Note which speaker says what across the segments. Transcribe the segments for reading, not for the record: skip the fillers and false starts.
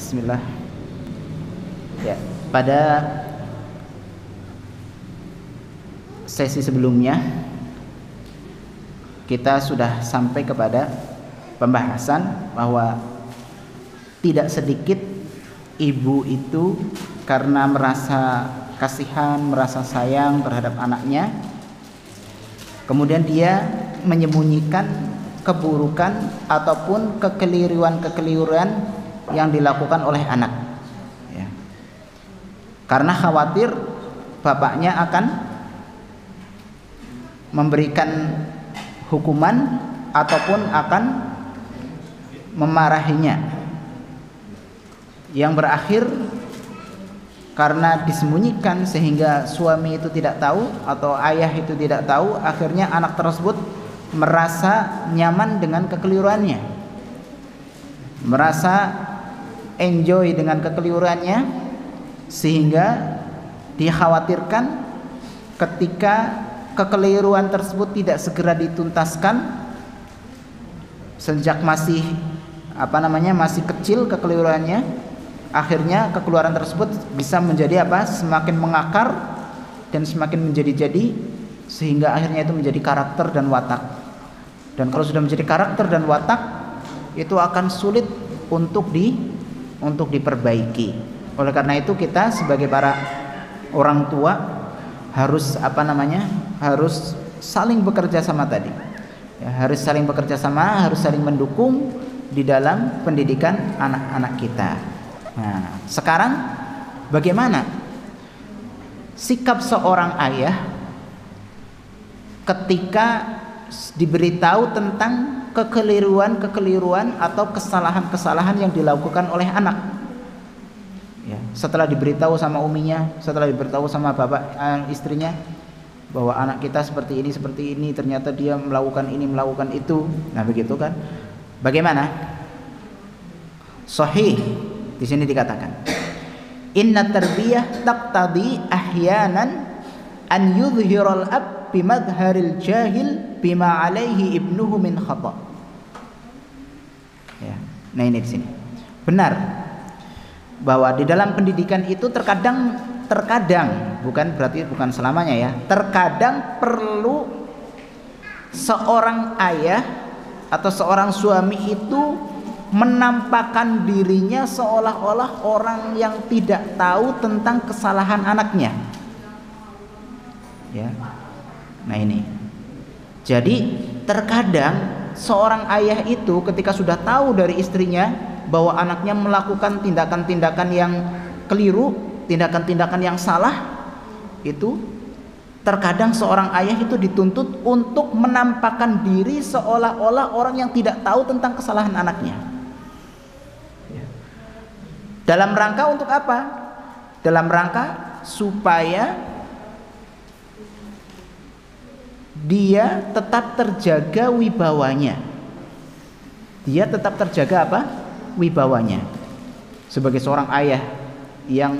Speaker 1: Bismillah. Ya, pada sesi sebelumnya kita sudah sampai kepada pembahasan bahwa tidak sedikit ibu itu karena merasa kasihan, merasa sayang terhadap anaknya, kemudian dia menyembunyikan keburukan ataupun kekeliruan yang dilakukan oleh anak, ya. Karena khawatir bapaknya akan memberikan hukuman ataupun akan memarahinya, yang berakhir karena disembunyikan sehingga suami itu tidak tahu atau ayah itu tidak tahu, akhirnya anak tersebut merasa nyaman dengan kekeliruannya, merasa enjoy dengan kekeliruannya, sehingga dikhawatirkan ketika kekeliruan tersebut tidak segera dituntaskan sejak masih masih kecil kekeliruannya, akhirnya kekeliruan tersebut bisa menjadi semakin mengakar dan semakin menjadi-jadi, sehingga akhirnya itu menjadi karakter dan watak. Dan kalau sudah menjadi karakter dan watak, itu akan sulit untuk diperbaiki. Oleh karena itu kita sebagai para orang tua harus harus saling bekerja sama tadi. Ya, harus saling bekerja sama, harus saling mendukung di dalam pendidikan anak-anak kita. Nah, sekarang bagaimana sikap seorang ayah ketika diberitahu tentang kekeliruan atau kesalahan-kesalahan yang dilakukan oleh anak, ya, setelah diberitahu sama uminya, setelah diberitahu sama bapak istrinya bahwa anak kita seperti ini, ternyata dia melakukan ini, melakukan itu. Nah, begitu kan? Bagaimana? Sahih di sini dikatakan, inna tarbiyah taqtadi ahyanan an yudhiral ab bimadharil jahil bima alaihi ibnuhu min khata'. Ya. Nah, ini di sini benar bahwa di dalam pendidikan itu terkadang bukan selamanya ya, terkadang perlu seorang ayah atau seorang suami itu menampakkan dirinya seolah-olah orang yang tidak tahu tentang kesalahan anaknya, ya. Nah, ini jadi terkadang seorang ayah itu ketika sudah tahu dari istrinya bahwa anaknya melakukan tindakan-tindakan yang keliru, tindakan-tindakan yang salah, itu terkadang seorang ayah itu dituntut untuk menampakkan diri seolah-olah orang yang tidak tahu tentang kesalahan anaknya. Dalam rangka untuk apa? Dalam rangka supaya dia tetap terjaga wibawanya. Dia tetap terjaga wibawanya. Sebagai seorang ayah yang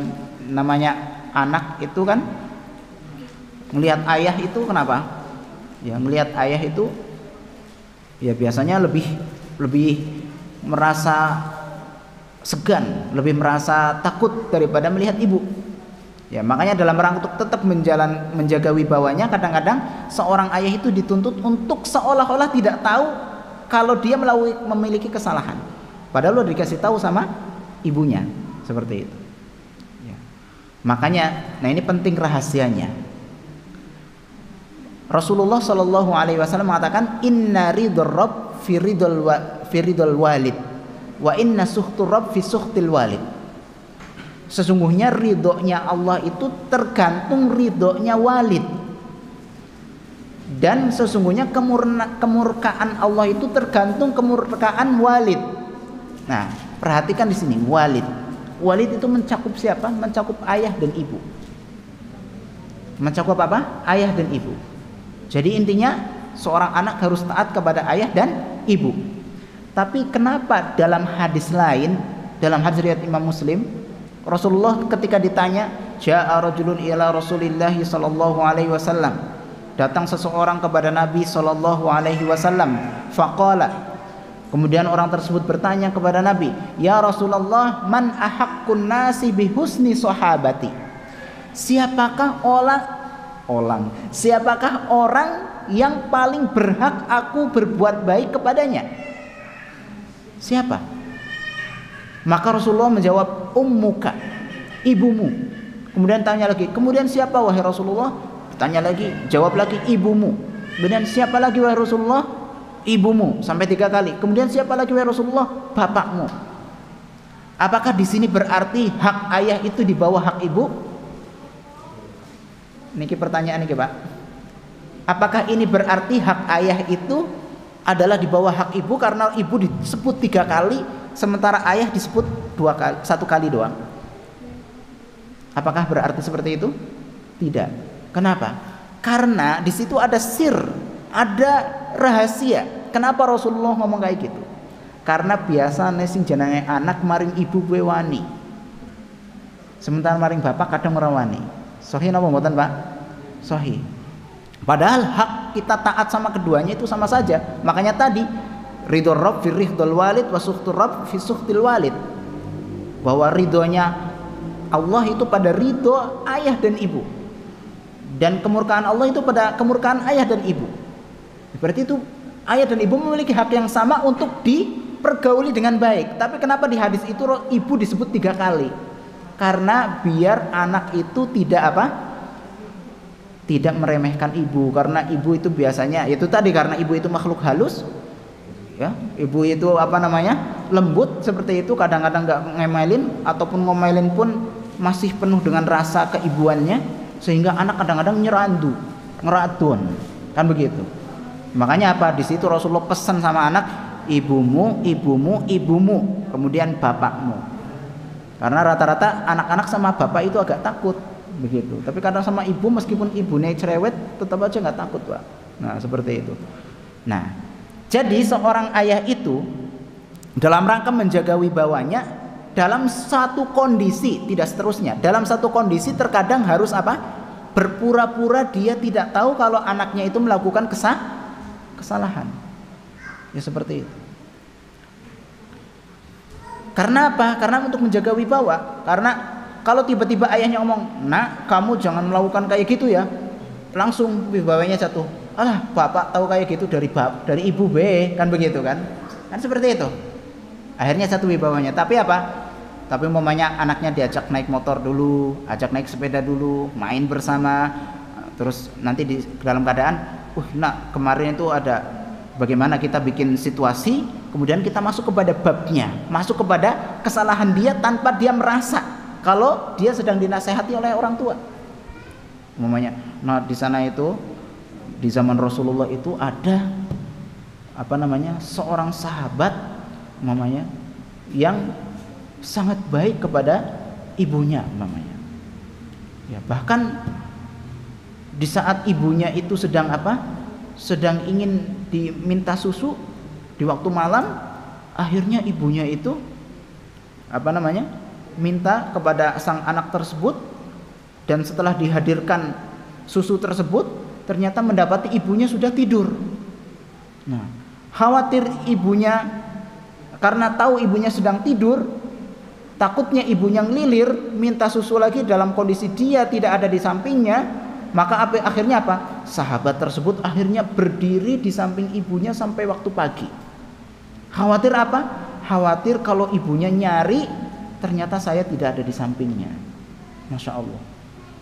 Speaker 1: namanya anak itu kan melihat ayah itu kenapa? Ya, melihat ayah itu ya biasanya lebih merasa segan, lebih merasa takut daripada melihat ibu. Ya, makanya dalam rangka untuk tetap menjaga wibawanya, kadang-kadang seorang ayah itu dituntut untuk seolah-olah tidak tahu kalau dia memiliki kesalahan, padahal udah dikasih tahu sama ibunya, seperti itu. Ya. Makanya, nah ini penting rahasianya. Rasulullah Shallallahu Alaihi Wasallam mengatakan, Inna ridhar Rabb fi ridhal walid, wa inna sukhtur Rabb fi sukhtil walid. Sesungguhnya ridhonya Allah itu tergantung ridhonya walid, dan sesungguhnya kemurkaan Allah itu tergantung kemurkaan walid. Nah, perhatikan di sini walid. Walid itu mencakup siapa? Mencakup ayah dan ibu. Mencakup apa? Ayah dan ibu. Jadi intinya seorang anak harus taat kepada ayah dan ibu. Tapi kenapa dalam hadis lain, dalam hadis riwayat Imam Muslim, Rasulullah ketika ditanya, ja'a rajulun ila Rasulillah sallallahu alaihi wasallam, datang seseorang kepada Nabi sallallahu alaihi wasallam, faqala, Kemudian orang tersebut bertanya kepada Nabi, "Ya Rasulullah, man ahaqqun nasi bihusni sahabati?" Siapakah orang yang paling berhak aku berbuat baik kepadanya? Siapa? Maka Rasulullah menjawab, ummuka, ibumu. Kemudian tanya lagi, kemudian siapa wahai Rasulullah? Tanya lagi, jawab lagi, ibumu. Kemudian siapa lagi wahai Rasulullah? Ibumu, sampai 3 kali. Kemudian siapa lagi wahai Rasulullah? Bapakmu. Apakah di sini berarti hak ayah itu di bawah hak ibu? Niki pertanyaan niki, Pak. Apakah ini berarti hak ayah itu adalah di bawah hak ibu karena ibu disebut 3 kali sementara ayah disebut 1 kali doang? Apakah berarti seperti itu? Tidak. Kenapa? Karena di situ ada sir, ada rahasia. Kenapa Rasulullah ngomong kayak gitu? Karena biasanya sing jenenge anak maring ibu kuwi wani. Sementara maring bapak kadang ora wani. Sahih napa mboten, Pak? Sahih. Padahal hak kita taat sama keduanya itu sama saja. Makanya tadi ridho Rabb fi ridhul walid wa sukhtur Rabb fi sukhtil walid. Bahwa ridhonya Allah itu pada ridho ayah dan ibu. Dan kemurkaan Allah itu pada kemurkaan ayah dan ibu. Berarti itu ayah dan ibu memiliki hak yang sama untuk dipergauli dengan baik. Tapi kenapa di hadis itu ibu disebut 3 kali? Karena biar anak itu tidak meremehkan ibu. Karena ibu itu biasanya itu tadi, karena ibu itu makhluk halus, ya, ibu itu lembut seperti itu, kadang-kadang nggak ngemelin ataupun ngomelin pun masih penuh dengan rasa keibuannya, sehingga anak kadang-kadang ngeradun, kan begitu. Makanya di situ Rasulullah pesan sama anak, ibumu, kemudian bapakmu. Karena rata-rata anak-anak sama bapak itu agak takut begitu. Tapi kadang sama ibu, meskipun ibunya cerewet, tetap aja nggak takut, Pak. Nah, seperti itu. Nah, jadi seorang ayah itu dalam rangka menjaga wibawanya dalam satu kondisi, tidak seterusnya. Dalam satu kondisi terkadang harus berpura-pura dia tidak tahu kalau anaknya itu melakukan kesalahan. Ya seperti itu. Karena apa? Karena untuk menjaga wibawa. Karena kalau tiba-tiba ayahnya ngomong, "Nak, kamu jangan melakukan kayak gitu ya." Langsung wibawanya jatuh. Alah, bapak tahu kayak gitu dari ibu be, kan begitu kan? Kan seperti itu. Akhirnya jatuh wibawanya. Tapi Tapi umpamanya anaknya diajak naik motor dulu, ajak naik sepeda dulu, main bersama, terus nanti di dalam keadaan, nak, kemarin itu ada bagaimana kita bikin situasi, kemudian kita masuk kepada babnya, masuk kepada kesalahan dia tanpa dia merasa kalau dia sedang dinasehati oleh orang tua. Umpamanya, nah di sana itu di zaman Rasulullah itu ada seorang sahabat umpamanya yang sangat baik kepada ibunya umpamanya. Ya, bahkan di saat ibunya itu sedang ingin diminta susu di waktu malam, akhirnya ibunya itu minta kepada sang anak tersebut, dan setelah dihadirkan susu tersebut ternyata mendapati ibunya sudah tidur. Nah, khawatir ibunya, karena tahu ibunya sedang tidur, takutnya ibunya ngelilir minta susu lagi dalam kondisi dia tidak ada di sampingnya. Maka akhirnya sahabat tersebut akhirnya berdiri di samping ibunya sampai waktu pagi. Khawatir khawatir kalau ibunya nyari ternyata saya tidak ada di sampingnya. Masya Allah.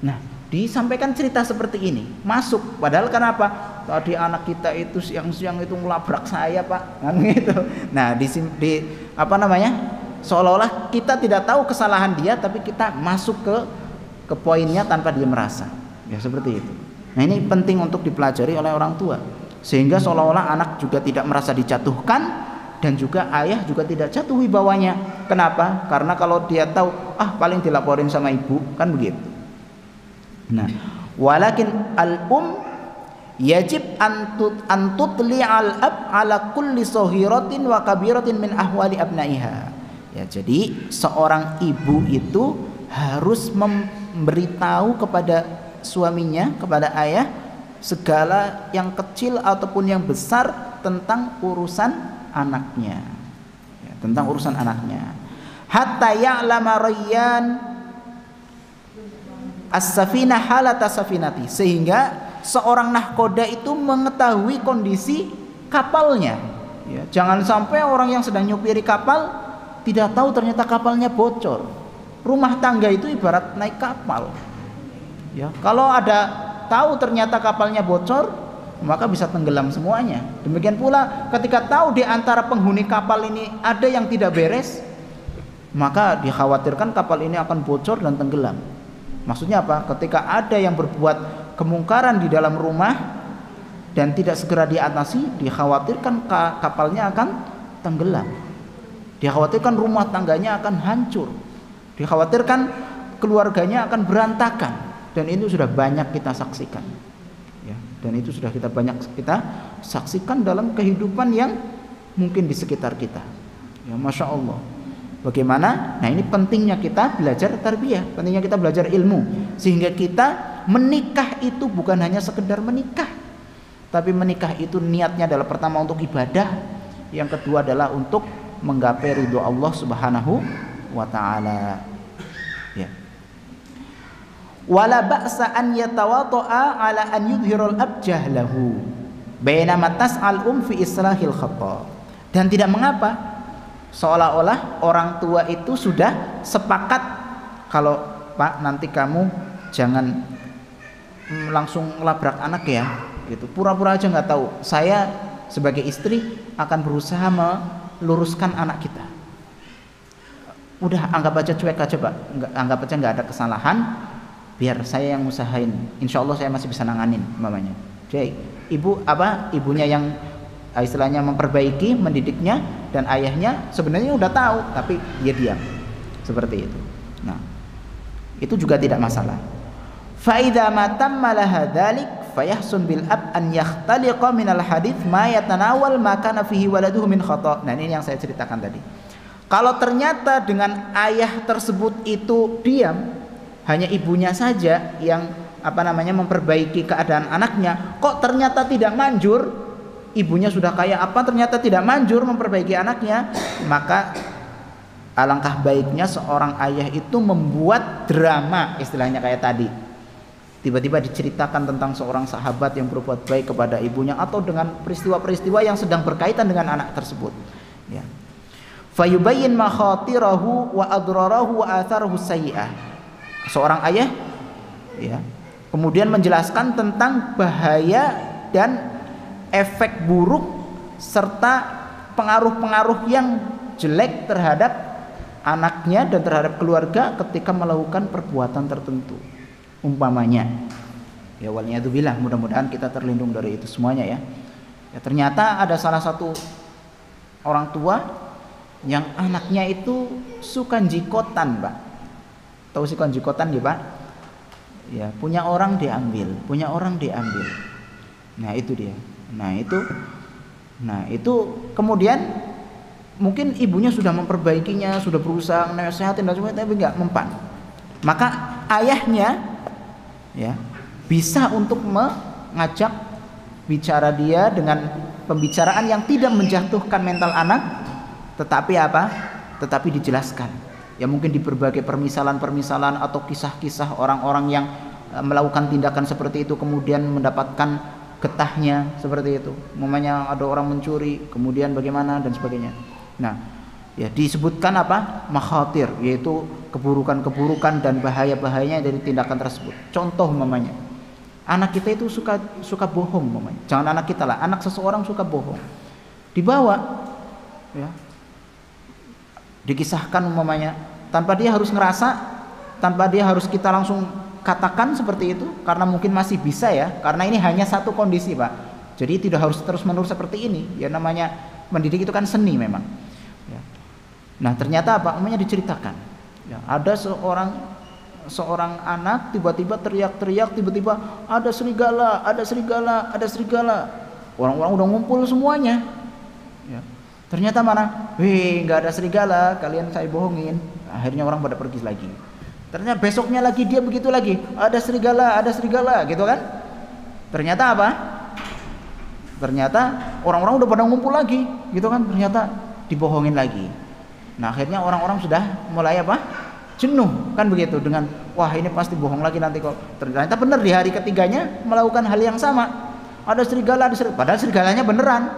Speaker 1: Nah, disampaikan cerita seperti ini, masuk. Padahal kenapa? Tadi anak kita itu siang-siang itu melabrak saya, Pak. Kan gitu. Nah, seolah-olah kita tidak tahu kesalahan dia, tapi kita masuk ke poinnya tanpa dia merasa. Ya seperti itu. Nah, ini penting untuk dipelajari oleh orang tua, sehingga seolah-olah anak juga tidak merasa dijatuhkan, dan juga ayah juga tidak jatuh wibawanya. Kenapa? Karena kalau dia tahu paling dilaporin sama ibu, kan begitu. Nah, walakin al-um yajib an tutli al-ab ala kulli saghiratin wa kabiratin min ahwali abnaiha. Ya, jadi seorang ibu itu harus memberitahu kepada suaminya, kepada ayah, segala yang kecil ataupun yang besar tentang urusan anaknya, ya, tentang urusan anaknya. Hatta ya'lama Rayyan as-safinah halata safinati, sehingga seorang nahkoda itu mengetahui kondisi kapalnya. Ya, jangan sampai orang yang sedang nyupiri kapal tidak tahu ternyata kapalnya bocor. Rumah tangga itu ibarat naik kapal. Ya, kalau ada tahu ternyata kapalnya bocor, maka bisa tenggelam semuanya. Demikian pula ketika tahu di antara penghuni kapal ini ada yang tidak beres, maka dikhawatirkan kapal ini akan bocor dan tenggelam. Maksudnya apa? Ketika ada yang berbuat kemungkaran di dalam rumah dan tidak segera diatasi, dikhawatirkan kapalnya akan tenggelam, dikhawatirkan rumah tangganya akan hancur, dikhawatirkan keluarganya akan berantakan. Dan itu sudah banyak kita saksikan, ya, dan itu sudah banyak kita saksikan dalam kehidupan yang mungkin di sekitar kita, ya, Masya Allah. Bagaimana? Nah, ini pentingnya kita belajar tarbiyah, pentingnya kita belajar ilmu, sehingga kita menikah itu bukan hanya sekedar menikah, tapi menikah itu niatnya adalah pertama untuk ibadah, yang kedua adalah untuk menggapai ridho Allah Subhanahu wa taala. Ya. Wala ba'sa an yatawata'a ala an yudhirul abjah lahu bainama tas'al fi islahil khata. Dan tidak mengapa seolah-olah orang tua itu sudah sepakat kalau Pak nanti kamu jangan langsung labrak anak ya, gitu. Pura-pura aja nggak tahu. Saya sebagai istri akan berusaha meluruskan anak kita. Udah anggap aja cuek aja Pak, anggap aja nggak ada kesalahan. Biar saya yang usahain, insya Allah saya masih bisa nanganin mamanya. Jadi ibunya yang istilahnya memperbaiki, mendidiknya, dan ayahnya sebenarnya udah tahu tapi dia diam, seperti itu. Nah, itu juga tidak masalah. Fa idza ma tamma laha dzalik fayahsun bil ab an yakhtaliqa minal hadits ma yatanawal ma kana fihi waladuhu min khata'. Nah, ini yang saya ceritakan tadi. Kalau ternyata dengan ayah tersebut itu diam, hanya ibunya saja yang memperbaiki keadaan anaknya, kok ternyata tidak manjur, ibunya sudah kayak apa ternyata tidak manjur memperbaiki anaknya, maka alangkah baiknya seorang ayah itu membuat drama, istilahnya kayak tadi. Tiba-tiba diceritakan tentang seorang sahabat yang berbuat baik kepada ibunya, atau dengan peristiwa-peristiwa yang sedang berkaitan dengan anak tersebut, ya. Fayubayyin makhatirahu wa adrarahu wa atharahu sayyi'ah. Seorang ayah, ya, kemudian menjelaskan tentang bahaya dan efek buruk serta pengaruh-pengaruh yang jelek terhadap anaknya dan terhadap keluarga ketika melakukan perbuatan tertentu, umpamanya, ya, waliyadzubillah, mudah-mudahan kita terlindung dari itu semuanya, ya. Ya, ternyata ada salah satu orang tua yang anaknya itu suka jikotan, Pak. Tahu sih konjikotan ya Pak? Ya, punya orang diambil. Nah, itu dia. Nah, itu kemudian mungkin ibunya sudah memperbaikinya, sudah berusaha nasehatin dan sebagainya, tapi enggak mempan. Maka ayahnya, ya, bisa untuk mengajak bicara dia dengan pembicaraan yang tidak menjatuhkan mental anak, tetapi tetapi dijelaskan. Ya, mungkin di berbagai permisalan-permisalan atau kisah-kisah orang-orang yang melakukan tindakan seperti itu kemudian mendapatkan getahnya seperti itu. Umpamanya ada orang mencuri, kemudian bagaimana dan sebagainya. Nah, ya, disebutkan makhatir, yaitu keburukan-keburukan dan bahaya-bahayanya dari tindakan tersebut. Contoh umpamanya, anak kita itu suka bohong umpamanya. Jangan anak kita lah, anak seseorang suka bohong. Dibawa, ya, dikisahkan umpamanya, tanpa dia harus ngerasa, tanpa dia harus kita langsung katakan seperti itu, karena mungkin masih bisa, ya, karena ini hanya satu kondisi Pak, jadi tidak harus terus-menerus seperti ini, ya, namanya mendidik itu kan seni memang, ya. Nah, ternyata umpamanya diceritakan, ya, ada seorang anak tiba-tiba teriak-teriak, tiba-tiba ada serigala, orang-orang udah ngumpul semuanya, ya. Ternyata mana? Nggak ada serigala, kalian saya bohongin. Akhirnya orang pada pergi lagi. Ternyata besoknya lagi dia begitu lagi, ada serigala, gitu kan? Ternyata Ternyata orang-orang udah pada ngumpul lagi, gitu kan? Ternyata dibohongin lagi. Nah, akhirnya orang-orang sudah mulai apa? Jenuh, kan begitu, dengan wah ini pasti bohong lagi nanti kok. Ternyata benar di hari ketiganya melakukan hal yang sama. Ada serigala, padahal serigalanya beneran.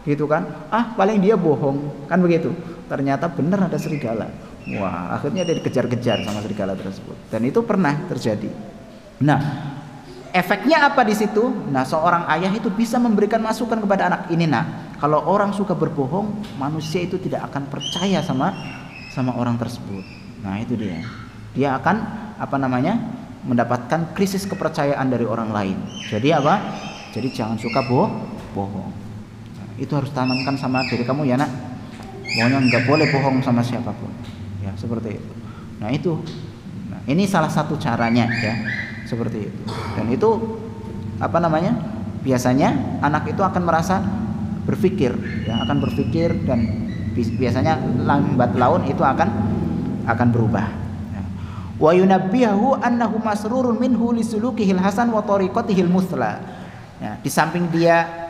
Speaker 1: Gitu kan? Ah, paling dia bohong, kan begitu. Ternyata benar ada serigala. Wah, akhirnya dia dikejar-kejar sama serigala tersebut. Dan itu pernah terjadi. Nah, efeknya apa di situ? Nah, seorang ayah itu bisa memberikan masukan kepada anak ini, nak. Kalau orang suka berbohong, manusia itu tidak akan percaya sama orang tersebut. Nah, itu dia. Dia akan mendapatkan krisis kepercayaan dari orang lain. Jadi apa? Jadi jangan suka bohong. Nah, itu harus tanamkan sama diri kamu ya, nak. Pokoknya nggak boleh bohong sama siapapun. Ya, seperti itu. Nah, itu. Nah, ini salah satu caranya ya. Seperti itu. Dan itu biasanya anak itu akan merasa berpikir ya, akan berpikir, dan biasanya lambat laun itu akan berubah ya. Wa yunabbihu annahu masrurun minhu lisulukihil hasan wa tariqatihil musla ya. Di samping dia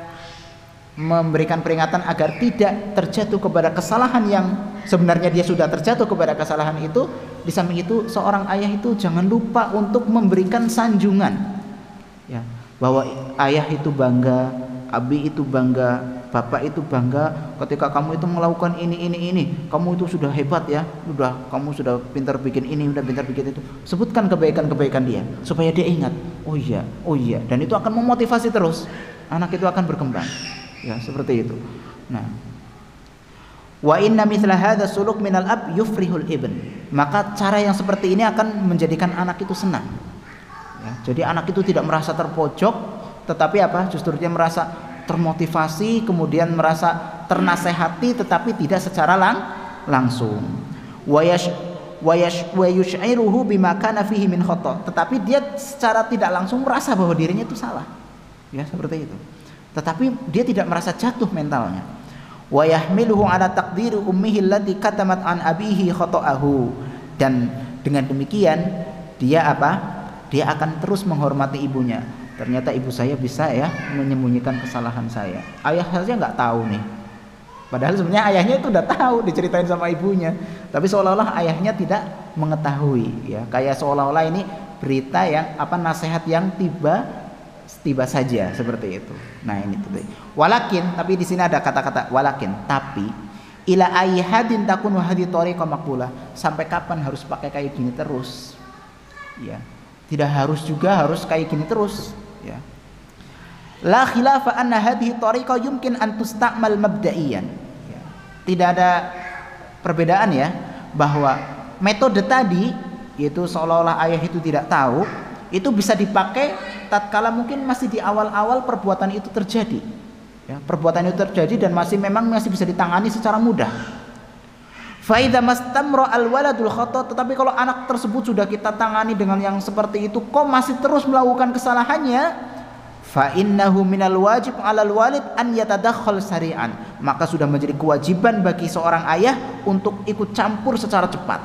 Speaker 1: memberikan peringatan agar tidak terjatuh kepada kesalahan yang sebenarnya dia sudah terjatuh kepada kesalahan itu, di samping itu seorang ayah itu jangan lupa untuk memberikan sanjungan ya, bahwa ayah itu bangga, abi itu bangga, bapak itu bangga ketika kamu itu melakukan ini, kamu itu sudah hebat ya, kamu sudah pintar bikin ini, sudah pintar bikin itu. Sebutkan kebaikan-kebaikan dia supaya dia ingat, oh iya, dan itu akan memotivasi terus, anak itu akan berkembang ya, seperti itu. Nah, wa inna mithla hadza suluk minal ab yufrihul ibn. Maka cara yang seperti ini akan menjadikan anak itu senang ya. Jadi anak itu tidak merasa terpojok, tetapi justru dia merasa termotivasi, kemudian merasa ternasehati, tetapi tidak secara langsung. Wa yush'iruhu bima kana fihi min khata. Tetapi dia secara tidak langsung merasa bahwa dirinya itu salah ya, seperti itu. Tetapi dia tidak merasa jatuh mentalnya. Wa yahmiluhu ala taqdiri ummihi allati katamat an abihi khata'ahu. Dan dengan demikian dia dia akan terus menghormati ibunya. Ternyata ibu saya bisa ya menyembunyikan kesalahan saya. Ayah saja nggak tahu nih. Padahal sebenarnya ayahnya itu udah tahu, diceritain sama ibunya. Tapi seolah-olah ayahnya tidak mengetahui ya. Kayak seolah-olah ini berita yang nasihat yang tiba saja, seperti itu. Nah, ini tuh. Walakin, tapi di sini ada kata-kata walakin, tapi ila ayyihadin takunu hadhi tariqa maqbulah. Sampai kapan harus pakai kayak gini terus? Ya. Tidak harus kayak gini terus, ya. La khilafa anna hadhihi tariqa yumkin an tusta'mal mabda'iyan. Ya. Tidak ada perbedaan ya, bahwa metode tadi, yaitu seolah-olah ayah itu tidak tahu, itu bisa dipakai tatkala mungkin masih di awal-awal perbuatan itu terjadi ya, perbuatan itu terjadi dan masih bisa ditangani secara mudah. Fa idza mastamra al waladul khata, tetapi kalau anak tersebut sudah kita tangani dengan yang seperti itu kok masih terus melakukan kesalahannya, fa innahu minal wajib 'alal walid an yatadakhkhal sari'an, maka sudah menjadi kewajiban bagi seorang ayah untuk ikut campur secara cepat,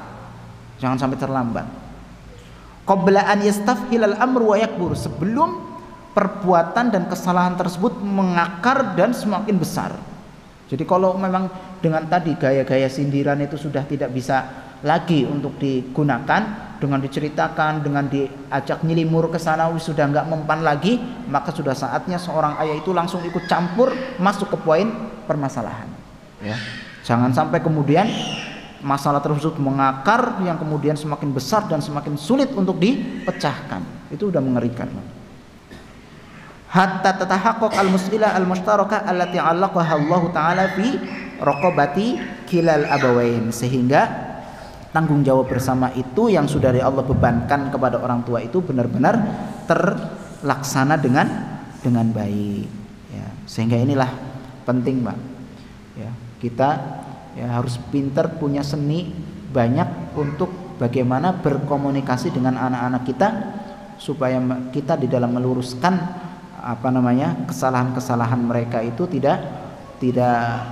Speaker 1: jangan sampai terlambat. Qabla an yastafhilal amru wa yakbur, sebelum perbuatan dan kesalahan tersebut mengakar dan semakin besar. Jadi kalau memang dengan tadi gaya-gaya sindiran itu sudah tidak bisa lagi untuk digunakan, dengan diceritakan, dengan diajak nyelimur ke sana sudah nggak mempan lagi, maka sudah saatnya seorang ayah itu langsung ikut campur masuk ke poin permasalahan ya. Jangan sampai kemudian masalah tersebut mengakar yang kemudian semakin besar dan semakin sulit untuk dipecahkan. Itu udah mengerikan. Hatta tatahaqqaq al-mus'ilah al-mushtarakah allati 'allaqaha Allah taala fi raqabati kilal abawain, sehingga tanggung jawab bersama itu yang sudah dari Allah bebankan kepada orang tua itu benar-benar terlaksana dengan baik ya. Sehingga inilah penting, Pak. Ya, kita harus pintar, punya seni banyak untuk bagaimana berkomunikasi dengan anak-anak kita supaya kita di dalam meluruskan kesalahan-kesalahan mereka itu tidak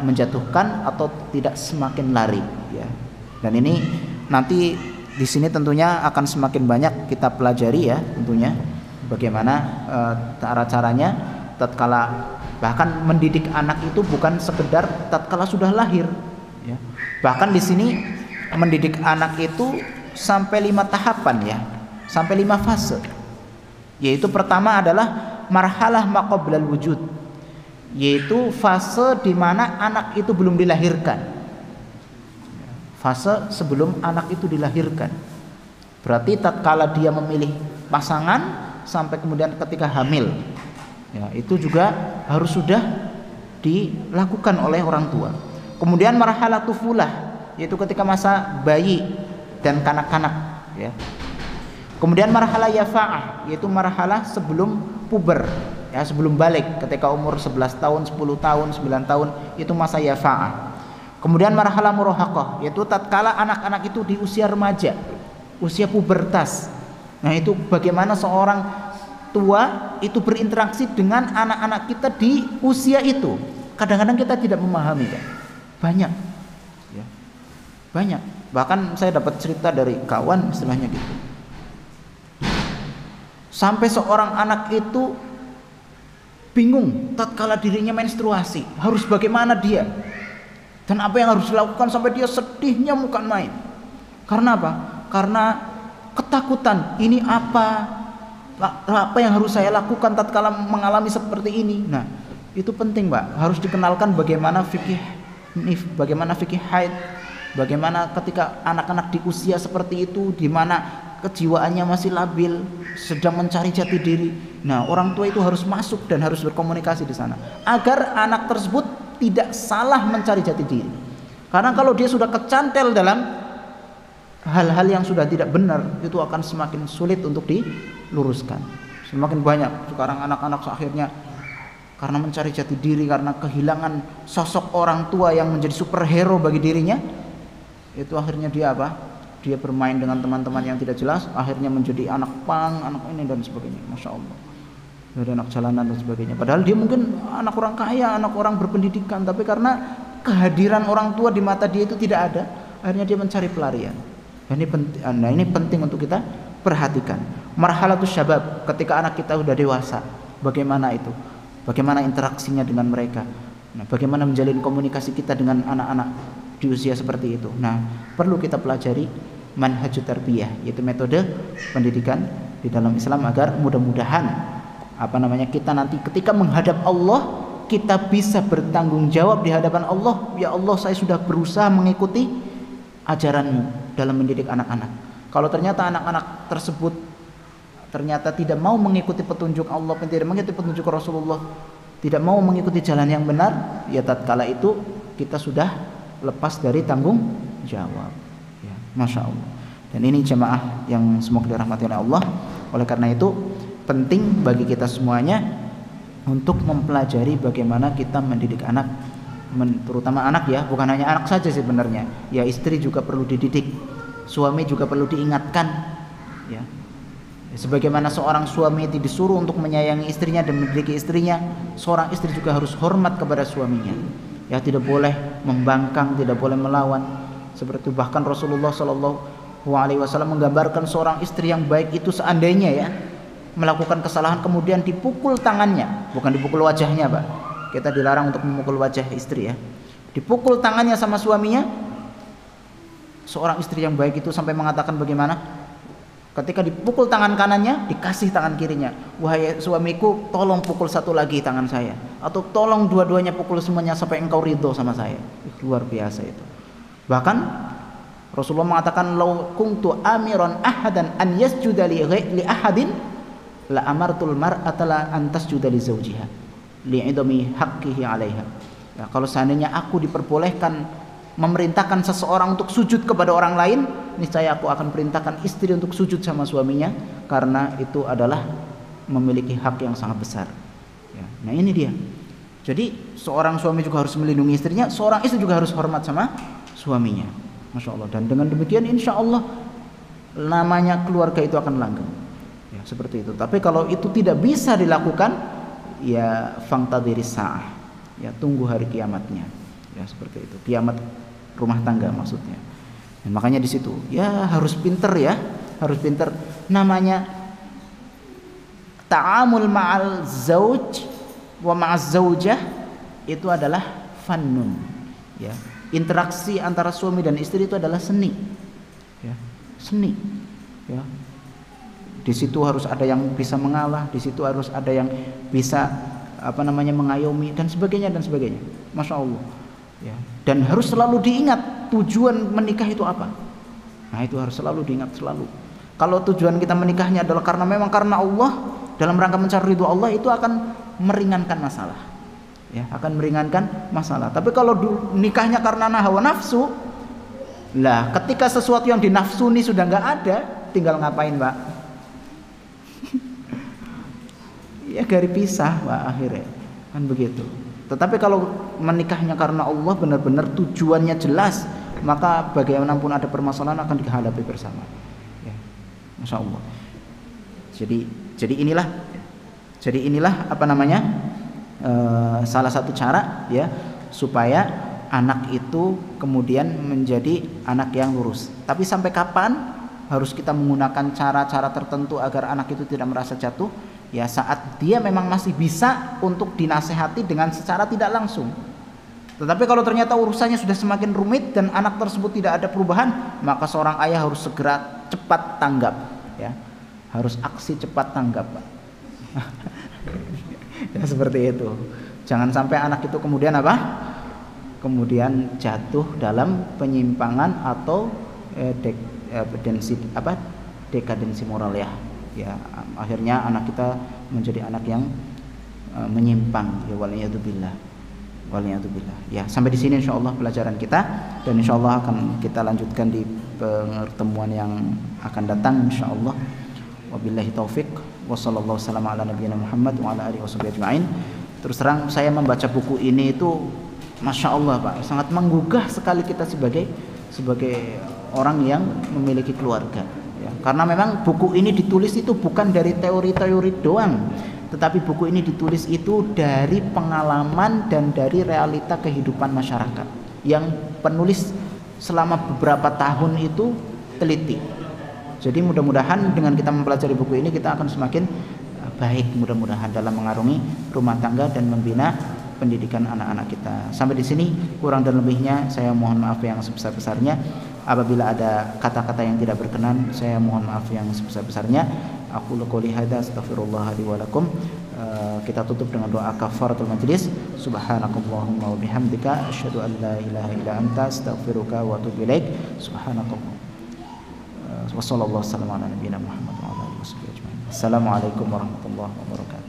Speaker 1: menjatuhkan atau tidak semakin lari ya. Dan ini nanti di sini tentunya akan semakin banyak kita pelajari ya, tentunya bagaimana cara-caranya tatkala Bahkan mendidik anak itu bukan sekedar tatkala sudah lahir, ya. Bahkan di sini mendidik anak itu sampai 5 tahapan, ya, sampai 5 fase. Yaitu pertama adalah marhalah maqablal wujud, yaitu fase di mana anak itu belum dilahirkan. Fase sebelum anak itu dilahirkan. Berarti tatkala dia memilih pasangan sampai kemudian ketika hamil, ya, itu juga harus sudah dilakukan oleh orang tua. Kemudian marhalah tufulah, yaitu ketika masa bayi dan kanak-kanak, ya. Kemudian marhalah yafa'ah, yaitu marhalah sebelum puber, ya, sebelum balik, ketika umur 11 tahun, 10 tahun, 9 tahun, itu masa yafa'ah. Kemudian marhalah murahaqah, yaitu tatkala anak-anak itu di usia remaja, usia pubertas. Nah, itu bagaimana seorang tua itu berinteraksi dengan anak-anak kita di usia itu. Kadang-kadang kita tidak memahami, kan? Banyak, ya, banyak. Bahkan saya dapat cerita dari kawan, istilahnya gitu. Sampai seorang anak itu bingung tatkala dirinya menstruasi, harus bagaimana dia dan apa yang harus dilakukan, sampai dia sedihnya bukan main. Karena apa? Karena ketakutan, ini apa yang harus saya lakukan tatkala mengalami seperti ini. Nah, itu penting, Pak. Harus dikenalkan bagaimana fikih nif, bagaimana fikih haid, bagaimana ketika anak-anak di usia seperti itu, di mana kejiwaannya masih labil, sedang mencari jati diri. Nah, orang tua itu harus masuk dan harus berkomunikasi di sana agar anak tersebut tidak salah mencari jati diri. Karena kalau dia sudah kecantel dalam hal-hal yang sudah tidak benar, itu akan semakin sulit untuk diluruskan. Semakin banyak sekarang anak-anak akhirnya karena mencari jati diri, karena kehilangan sosok orang tua yang menjadi superhero bagi dirinya, itu akhirnya dia apa? Dia bermain dengan teman-teman yang tidak jelas, akhirnya menjadi anak pang, anak ini dan sebagainya. Masya Allah, dari anak jalanan dan sebagainya. Padahal dia mungkin anak orang kaya, anak orang berpendidikan, tapi karena kehadiran orang tua di mata dia itu tidak ada, akhirnya dia mencari pelarian. Nah, ini penting untuk kita perhatikan. Marhalatus syabab, ketika anak kita sudah dewasa, bagaimana itu? Bagaimana interaksinya dengan mereka? Nah, bagaimana menjalin komunikasi kita dengan anak-anak di usia seperti itu? Nah, perlu kita pelajari manhajut tarbiyah, yaitu metode pendidikan di dalam Islam, agar mudah-mudahan kita nanti ketika menghadap Allah, kita bisa bertanggung jawab di hadapan Allah. Ya Allah, saya sudah berusaha mengikuti ajaranmu dalam mendidik anak-anak. Kalau ternyata anak-anak tersebut ternyata tidak mau mengikuti petunjuk Allah, tidak mengikuti petunjuk Rasulullah, tidak mau mengikuti jalan yang benar, ya tatkala itu kita sudah lepas dari tanggung jawab, ya. Masya Allah. Dan ini jemaah yang semoga dirahmati oleh Allah. Oleh karena itu penting bagi kita semuanya untuk mempelajari bagaimana kita mendidik anak, terutama anak, ya, bukan hanya anak saja sebenarnya, ya, istri juga perlu dididik, suami juga perlu diingatkan, ya. Sebagaimana seorang suami itu disuruh untuk menyayangi istrinya dan mendidik istrinya, seorang istri juga harus hormat kepada suaminya, ya, tidak boleh membangkang, tidak boleh melawan. Seperti bahkan Rasulullah SAW menggambarkan seorang istri yang baik itu seandainya, ya, melakukan kesalahan kemudian dipukul tangannya, bukan dipukul wajahnya, Pak. Kita dilarang untuk memukul wajah istri, ya. Dipukul tangannya sama suaminya. Seorang istri yang baik itu sampai mengatakan bagaimana? Ketika dipukul tangan kanannya, dikasih tangan kirinya. Wahai suamiku, tolong pukul satu lagi tangan saya, atau tolong dua-duanya pukul semuanya sampai engkau ridho sama saya. Luar biasa itu. Bahkan Rasulullah mengatakan, "Lau kuntu amiran ahadan an yasjuda li ahadin la amartul mar'ata la an tasjuda li zawjiha li'idami haqqihi 'alaiha." Ya, kalau seandainya aku diperbolehkan memerintahkan seseorang untuk sujud kepada orang lain, niscaya aku akan perintahkan istri untuk sujud sama suaminya, karena itu adalah memiliki hak yang sangat besar, ya. Nah, ini dia. Jadi seorang suami juga harus melindungi istrinya, seorang istri juga harus hormat sama suaminya. Masya Allah. Dan dengan demikian insya Allah namanya keluarga itu akan langgeng, ya, seperti itu. Tapi kalau itu tidak bisa dilakukan, ya fangtadiris sa'ah, ya, tunggu hari kiamatnya, ya, seperti itu. Kiamat rumah tangga maksudnya. Dan makanya di situ, ya, harus pinter, ya, harus pinter. Namanya ta'amul ma'al zauj wa ma'az zaujah itu adalah fannun, ya. Interaksi antara suami dan istri itu adalah seni, ya. Seni, ya. Di situ harus ada yang bisa mengalah, di situ harus ada yang bisa mengayomi dan sebagainya. Masya Allah, ya. Dan harus selalu diingat tujuan menikah itu apa. Nah, itu harus selalu diingat selalu. Kalau tujuan kita menikahnya adalah karena Allah, dalam rangka mencari ridho Allah, itu akan meringankan masalah, ya, akan meringankan masalah. Tapi kalau nikahnya karena hawa nafsu, lah ketika sesuatu yang dinafsuni sudah nggak ada, tinggal ngapain, Pak? Ya gari pisah, Pak, akhirnya kan begitu. Tetapi kalau menikahnya karena Allah, benar-benar tujuannya jelas, maka bagaimanapun ada permasalahan akan dihadapi bersama, ya. Masya Allah. Jadi inilah salah satu cara, ya, supaya anak itu kemudian menjadi anak yang lurus. Tapi sampai kapan harus kita menggunakan cara-cara tertentu agar anak itu tidak merasa jatuh? Ya, saat dia memang masih bisa untuk dinasehati dengan secara tidak langsung. Tetapi kalau ternyata urusannya sudah semakin rumit dan anak tersebut tidak ada perubahan, maka seorang ayah harus segera cepat tanggap, ya. Harus aksi cepat tanggap, Pak. Ya, seperti itu. Jangan sampai anak itu kemudian kemudian jatuh dalam penyimpangan atau dekadensi moral, ya. Ya, akhirnya anak kita menjadi anak yang menyimpang, ya, waliyadzubillah. Ya, sampai di sini insyaallah pelajaran kita, dan insyaallah akan kita lanjutkan di pertemuan yang akan datang insyaallah. Wabillahi taufik wa sallallahu wasallam ala nabiyina Muhammad wa ala alihi washabihi ajmain. Terus terang saya membaca buku ini itu Masya Allah, Pak, sangat menggugah sekali kita sebagai orang yang memiliki keluarga, ya. Karena memang buku ini ditulis itu bukan dari teori-teori doang, tetapi buku ini ditulis itu dari pengalaman dan dari realita kehidupan masyarakat yang penulis selama beberapa tahun itu teliti. Jadi mudah-mudahan dengan kita mempelajari buku ini kita akan semakin baik, mudah-mudahan dalam mengarungi rumah tangga dan membina pendidikan anak-anak kita. Sampai di sini kurang dan lebihnya saya mohon maaf yang sebesar-besarnya. Apabila ada kata-kata yang tidak berkenan, saya mohon maaf yang sebesar-besarnya. Aku qouli hadza astaghfirullah li wa lakum. Kita tutup dengan doa kafaratul majlis. Subhanakallahumma wa bihamdika asyhadu an la ilaha illa anta astaghfiruka wa atubu ilaik. Subhanakallah. Wassallallahu wasallam ala nabiyina Muhammad wa ala alihi wasallam. Assalamualaikum warahmatullahi wabarakatuh.